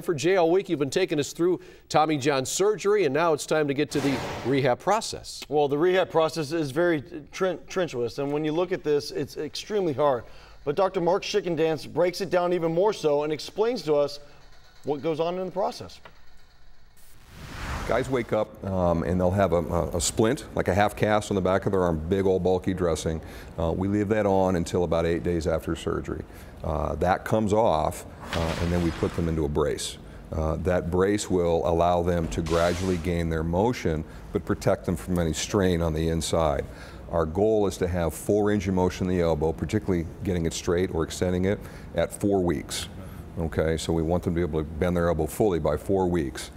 For Jay, all week you've been taking us through Tommy John surgery, and now it's time to get to the rehab process. Well, the rehab process is very treacherous, and when you look at this, it's extremely hard. But Dr. Mark Schickendance breaks it down even more so and explains to us what goes on in the process. Guys wake up and they'll have a splint, like a half cast on the back of their arm, big old bulky dressing. We leave that on until about 8 days after surgery. That comes off and then we put them into a brace. That brace will allow them to gradually gain their motion but protect them from any strain on the inside. Our goal is to have full range of motion in the elbow, particularly getting it straight or extending it at 4 weeks. Okay, so we want them to be able to bend their elbow fully by 4 weeks.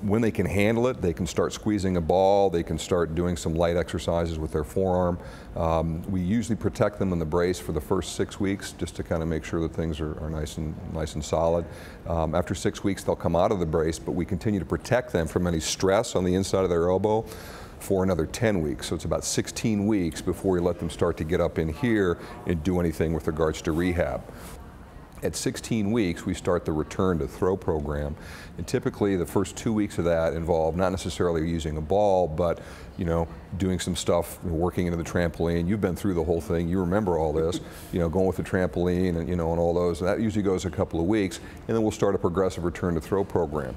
When they can handle it, they can start squeezing a ball, they can start doing some light exercises with their forearm. We usually protect them in the brace for the first 6 weeks just to kind of make sure that things are nice and solid. After 6 weeks, they'll come out of the brace, but we continue to protect them from any stress on the inside of their elbow for another 10 weeks. So it's about 16 weeks before we let them start to get up in here and do anything with regards to rehab. At 16 weeks, we start the return to throw program, and typically the first 2 weeks of that involve not necessarily using a ball, but doing some stuff, working into the trampoline. You've been through the whole thing. You remember all this. Going with the trampoline and and all those. That usually goes a couple of weeks, and then we'll start a progressive return to throw program.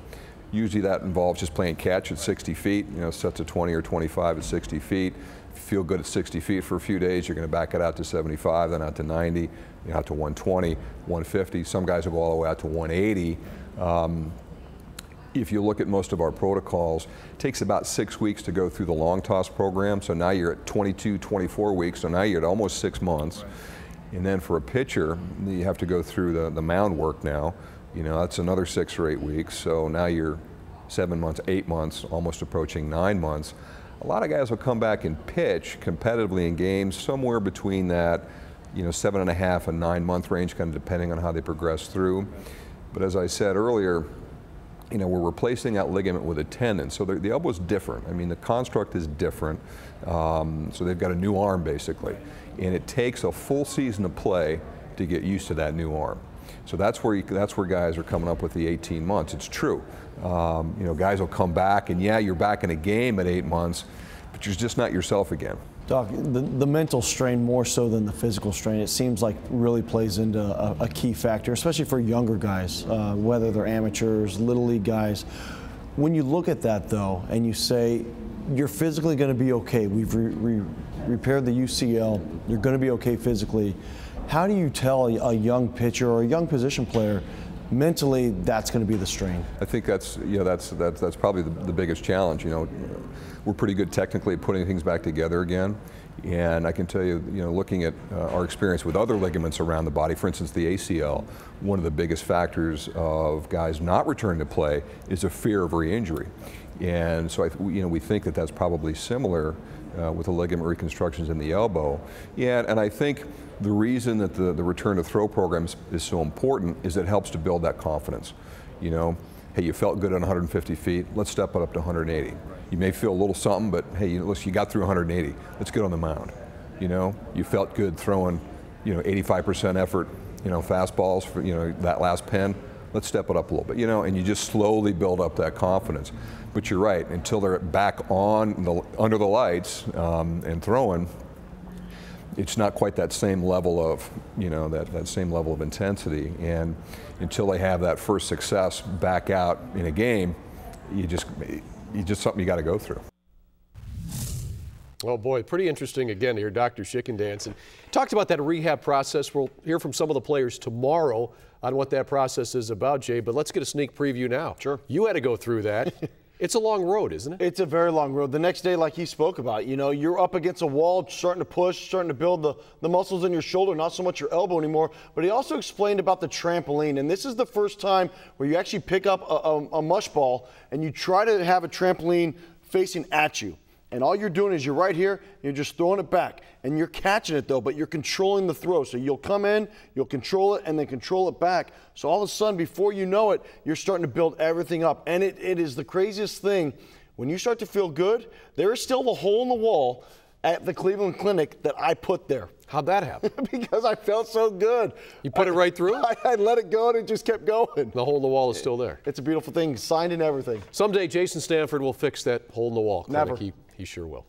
Usually that involves just playing catch at 60 feet. Sets of 20 or 25 at 60 feet. If you feel good at 60 feet for a few days, you're going to back it out to 75, then out to 90, out to 120, 150. Some guys will go all the way out to 180. If you look at most of our protocols, it takes about 6 weeks to go through the long toss program. So now you're at 22, 24 weeks. So now you're at almost 6 months. And then for a pitcher, you have to go through the mound work now. That's another 6 or 8 weeks. So now you're 7 months, 8 months, almost approaching 9 months. A lot of guys will come back and pitch competitively in games somewhere between that 7.5 and 9 month range, kind of depending on how they progress through. But as I said earlier, we're replacing that ligament with a tendon. So the elbow is different. I mean, the construct is different. So they've got a new arm basically. And it takes a full season of play to get used to that new arm. So that's where guys are coming up with the 18 months. It's true. Guys will come back and yeah, you're back in a game at 8 months, but you're just not yourself again. Doc, the mental strain more so than the physical strain, it seems like really plays into a key factor, especially for younger guys, whether they're amateurs, little league guys. When you look at that though, and you say, you're physically going to be okay, we've repaired the UCL, you're going to be okay physically, how do you tell a young pitcher or a young position player mentally that's going to be the strain? I think that's probably the biggest challenge. We're pretty good technically at putting things back together again, and I can tell you, looking at our experience with other ligaments around the body, for instance the ACL, one of the biggest factors of guys not returning to play is a fear of re-injury, and so we think that that's probably similar with the ligament reconstructions in the elbow. Yeah, and I think the reason that the return to throw program is so important is it helps to build that confidence. Hey, you felt good at 150 feet, let's step it up to 180. You may feel a little something, but hey, listen, you got through 180, let's get on the mound. You felt good throwing 85% effort, fastballs for that last pen, let's step it up a little bit, and you just slowly build up that confidence. But you're right, until they're back on under the lights and throwing, it's not quite that same level of, that same level of intensity. And until they have that first success back out in a game, you just something you got to go through. Oh boy, pretty interesting again here, Dr. Schickendance. And talked about that rehab process. We'll hear from some of the players tomorrow on what that process is about, Jay, but let's get a sneak preview now. Sure. You had to go through that. It's a long road, isn't it? It's a very long road. The next day, like he spoke about, you're up against a wall, starting to push, starting to build the muscles in your shoulder, not so much your elbow anymore. But he also explained about the trampoline. And this is the first time where you actually pick up a mush ball and you try to have a trampoline facing at you. And all you're doing is you're right here, you're just throwing it back. And you're catching it though, but you're controlling the throw. So you'll come in, you'll control it, and then control it back. So all of a sudden, before you know it, you're starting to build everything up. And it is the craziest thing. When you start to feel good, there is still a hole in the wall at the Cleveland Clinic that I put there. How'd that happen? Because I felt so good. You put it right through? I let it go and it just kept going. The hole in the wall is still there. It's a beautiful thing, signed and everything. Someday Jason Stanford will fix that hole in the wall. Never. He sure will.